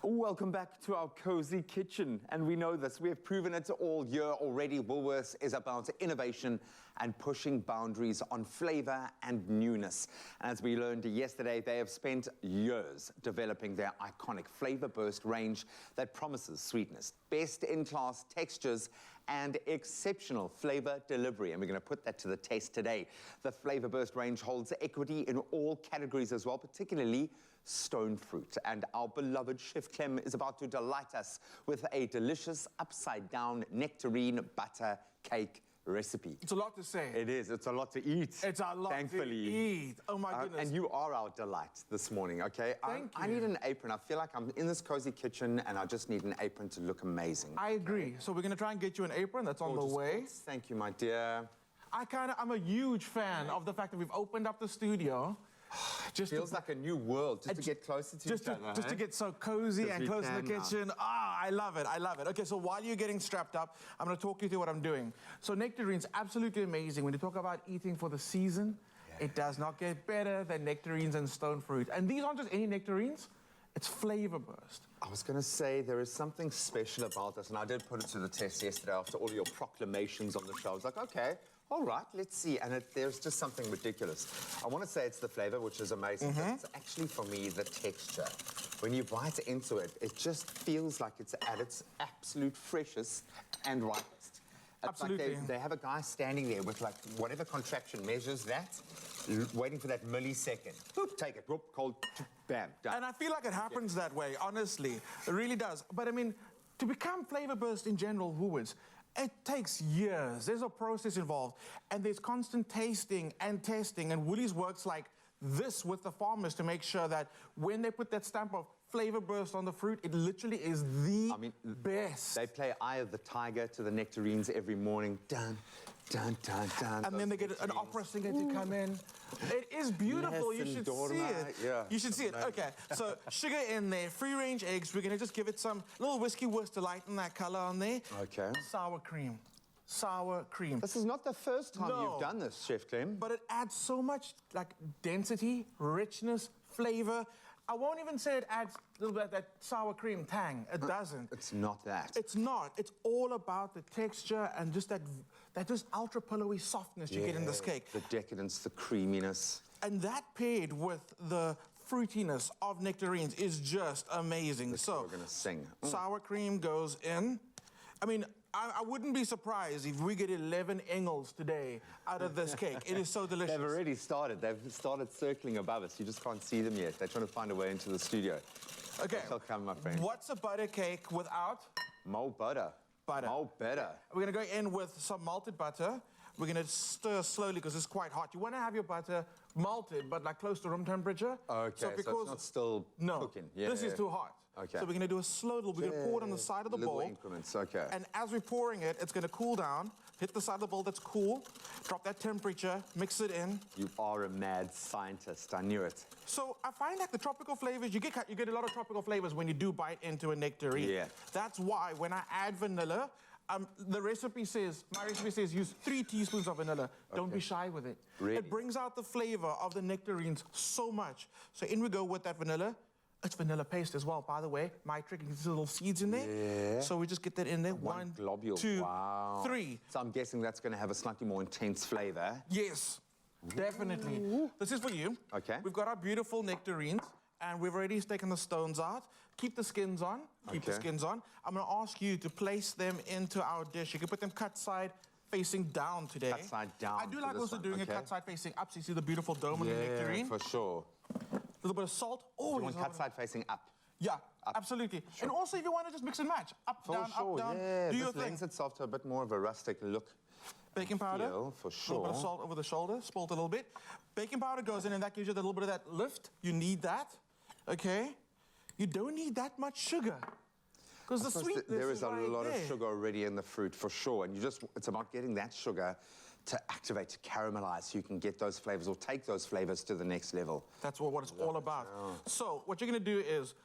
Welcome back to our cozy kitchen, and we know this. We have proven it all year already. Woolworths is about innovation and pushing boundaries on flavour and newness. And as we learned yesterday, they have spent years developing their iconic Flavourburst range that promises sweetness, best-in-class textures, and exceptional flavour delivery. And we're going to put that to the test today. The Flavourburst range holds equity in all categories as well, particularly stonefruit. And our beloved Chef Clem is about to delight us with a delicious upside-down nectarine butter cake recipe. It's a lot to say. It is. It's a lot to eat. It's a lot thankfully. to eat. Oh my goodness. And you are our delight this morning, okay? Thank you. I need an apron. I feel like I'm in this cozy kitchen and I just need an apron to look amazing. I agree. So we're going to try and get you an apron. That's on the way. Thank you, my dear. I'm a huge fan of the fact that we've opened up the studio. Just feels like a new world, just to get closer to each other. Just to get so cozy and close in the kitchen. I love it, I love it. Okay, so while you're getting strapped up, I'm going to talk you through what I'm doing. So nectarine's absolutely amazing. When you talk about eating for the season, it does not get better than nectarines and stone fruit. And these aren't just any nectarines. It's Flavourburst. I was going to say there is something special about this, and I did put it to the test yesterday after all your proclamations on the show. I was like, okay, all right, let's see. And there's just something ridiculous. I want to say it's the flavour, which is amazing, but it's actually, for me, the texture. When you bite into it, it just feels like it's at its absolute freshest and ripest. Absolutely. Like they have a guy standing there with, like, whatever contraption measures that, waiting for that millisecond. Boop, take it, whoop, cold, bam, done. And I feel like it happens that way, honestly. It really does. But I mean, to become Flavourburst in general, Woolworths, it takes years. There's a process involved. And there's constant tasting and testing. And Woolies works like this with the farmers to make sure that when they put that stamp of Flavourburst on the fruit, it literally is the best. They play Eye of the Tiger to the nectarines every morning. Dun, dun, dun, dun. And then they get an opera singer to come in. It is beautiful. Yes, you should see it. Yeah. You should see it. Okay, so sugar in there, free-range eggs. We're going to just give it some little whiskey whisk to lighten that colour on there. Okay. Sour cream. Sour cream. This is not the first time you've done this, Chef Clem. But it adds so much, like, density, richness, flavour. I won't even say it adds a little bit of that sour cream tang. It doesn't. It's not that. It's not. It's all about the texture and just that just ultra pillowy softness you get in this cake. The decadence, the creaminess. And that paired with the fruitiness of nectarines is just amazing. We're going to sing. Sour cream goes in. I mean, I wouldn't be surprised if we get 11 Engels today out of this cake. It is so delicious. They've already started. They've started circling above us. You just can't see them yet. They're trying to find a way into the studio. Okay. They'll come, my friend. What's a butter cake without? More butter. Butter. More butter. We're going to go in with some malted butter. We're going to stir slowly because it's quite hot. You want to have your butter malted, but like close to room temperature. Okay, so it's not still cooking. Yeah, this is too hot. Okay. So we're going to do a slow little, we're going to pour it on the side of the bowl. Little increments, okay. And as we're pouring it, it's going to cool down. Hit the side of the bowl that's cool. Drop that temperature, mix it in. You are a mad scientist, I knew it. So I find that the tropical flavors, you get a lot of tropical flavors when you do bite into a nectarine. Yeah. That's why when I add vanilla, my recipe says use 3 teaspoons of vanilla. Don't be shy with it. Really? It brings out the flavor of the nectarines so much. So in we go with that vanilla. It's vanilla paste as well, by the way. My trick is little seeds in there. Yeah. So we just get that in there. One globule. 2, 3. So I'm guessing that's going to have a slightly more intense flavour. Yes, definitely. This is for you. Okay. We've got our beautiful nectarines. And we've already taken the stones out. Keep the skins on. Keep the skins on. I'm going to ask you to place them into our dish. You can put them cut side facing down today. Cut side down. I do like also doing a cut side facing up so you see the beautiful dome of the nectarine. For sure. A little bit of salt. You want cut side facing up? Yeah, absolutely. Sure. And also if you want to just mix and match. Up, down, up, down. Yeah, do your this thing. lends itself to a bit more of a rustic look. Baking powder. For sure. A little bit of salt over the shoulder. Spalt a little bit. Baking powder goes in and that gives you a little bit of that lift. You need that. Okay, you don't need that much sugar because the sweetness there is a lot there. of sugar already in the fruit for sure, and it's about getting that sugar to activate, to caramelize, so you can get those flavors or take those flavors to the next level. That's what it's all about. So what you're going to do is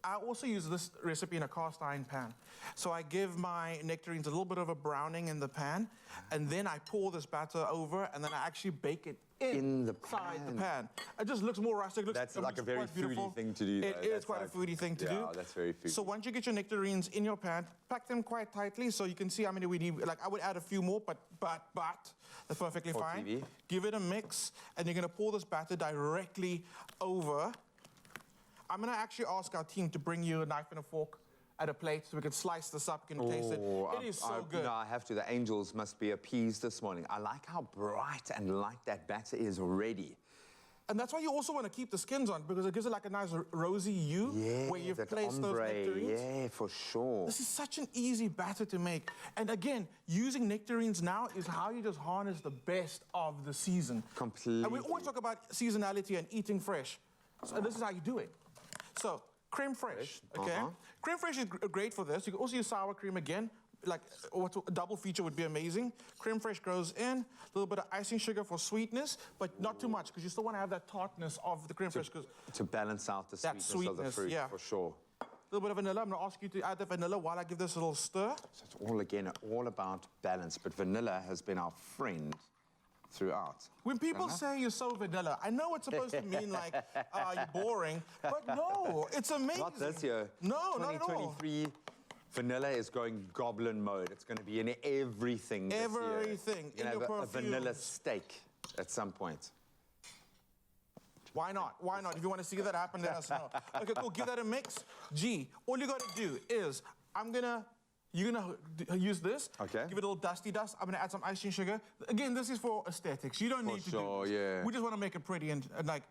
I also use this recipe in a cast iron pan. So I give my nectarines a little bit of a browning in the pan, and then I pour this batter over, and then I actually bake it In the inside the pan. pan. It just looks more rustic. That's it like a looks very quite beautiful. foodie thing to do, It though. is That's quite like- a foodie thing to do. Yeah, that's very foodie. So once you get your nectarines in your pan, pack them quite tightly so you can see how many we need. Like I would add a few more, but that's perfectly For fine. TV. Give it a mix, and you're gonna pour this batter directly over. I'm gonna actually ask our team to bring you a knife and a fork at a plate so we can slice this up, you can taste it. It is so good. No, I have to. The angels must be appeased this morning. I like how bright and light that batter is already. And that's why you also want to keep the skins on, because it gives it like a nice rosy hue where you've that placed those ombre, nectarines. yeah, for sure. This is such an easy batter to make. And again, using nectarines now is how you just harness the best of the season. Completely. And we always talk about seasonality and eating fresh. So this is how you do it. So, creme fraiche, okay? Creme fraiche is great for this. You can also use sour cream again. Like, a double feature would be amazing. Creme fraiche goes in, a little bit of icing sugar for sweetness, but not too much, because you still want to have that tartness of the creme fraiche. To balance out the That sweetness of the sweetness, fruit, yeah. for sure. A little bit of vanilla. I'm going to ask you to add the vanilla while I give this a little stir. So it's all, again, all about balance, but vanilla has been our friend throughout. When people say you're so vanilla, I know it's supposed to mean like, you're boring, but no, it's amazing. Not this year. No, not at all. 2023, vanilla is going goblin mode. It's going to be in everything this year. Everything, You're in gonna your have a vanilla perfumes. steak at some point. Why not? Why not? If you want to see that happen, let us know. Okay, cool. Give that a mix. G, all you got to do is, you're gonna use this. Okay. Give it a little dusty dust. I'm gonna add some icing sugar. Again, this is for aesthetics. You don't need to sure, do this. yeah. We just want to make it pretty and like,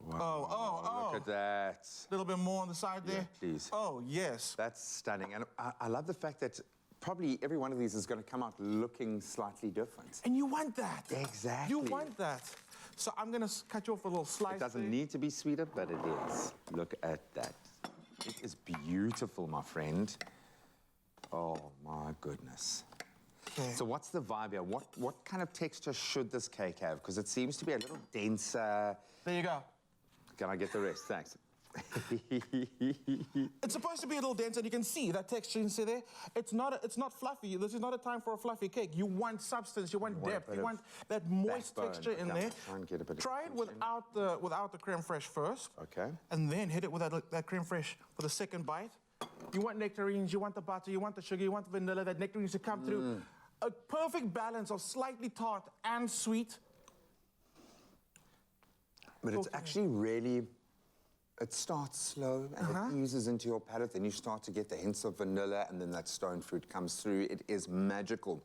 Wow, look at that. a little bit more on the side there. please. Oh, yes. That's stunning. And I love the fact that probably every one of these is going to come out looking slightly different. And you want that. Exactly. You want that. So I'm gonna cut you off a little slice. It doesn't there. need to be sweeter, but it is. Look at that. It is beautiful, my friend. Oh, my goodness. Okay. So what's the vibe here? What kind of texture should this cake have? Because it seems to be a little denser. There you go. Can I get the rest? Thanks. It's supposed to be a little dense, and you can see that texture. You can see there. It's not fluffy. This is not a time for a fluffy cake. You want substance. You want depth. You want that moist backbone. texture in Okay, there. try and get a bit of Try it tension. without the creme fraiche first. Okay. And then hit it with that creme fraiche for the second bite. You want nectarines. You want the butter. You want the sugar. You want the vanilla. That nectarines to come through. A perfect balance of slightly tart and sweet. But it's actually really, it starts slow and it eases into your palate. Then you start to get the hints of vanilla, and then that stone fruit comes through. It is magical.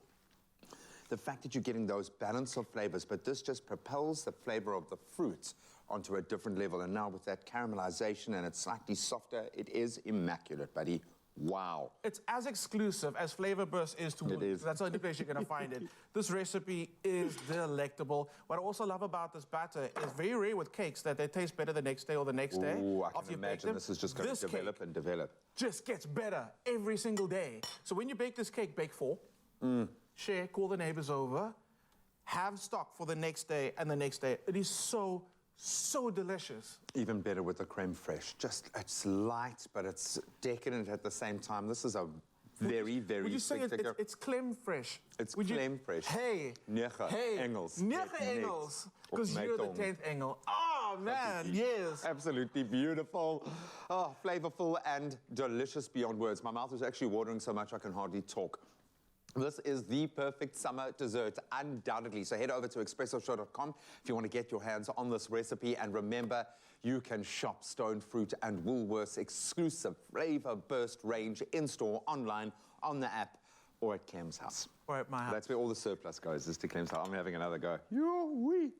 The fact that you're getting those balance of flavors, but this just propels the flavor of the fruit onto a different level. And now with that caramelization and it's slightly softer, it is immaculate, buddy. Wow. It's as exclusive as Flavourburst is to Woolworths. is. That's the only place you're going to find it. This recipe is delectable. What I also love about this batter is very rare with cakes that they taste better the next day or the next day. Ooh, I after can you bake imagine them. this is just going This to develop cake and develop. just gets better every single day. So when you bake this cake, bake 4. Share, call the neighbors over. Have stock for the next day and the next day. It is so delicious. Even better with the creme fraiche. Just, it's light, but it's decadent at the same time. This is a very, very Would you say it's creme fraiche? It's Would you- creme fraiche. Hey. 9 Hey. engels. 9 Net engels. Because Of you're the metal. 10th engel. Oh, man, yes. Absolutely beautiful. Oh, flavorful and delicious beyond words. My mouth is actually watering so much I can hardly talk. This is the perfect summer dessert, undoubtedly. So head over to expressoshow.com if you want to get your hands on this recipe. And remember, you can shop Stone Fruit and Woolworths' exclusive Flavourburst range in-store, online, on the app, or at Clem's house. Or at my house. That's where all the surplus goes, is to Clem's house. I'm having another go. Yoo-wee.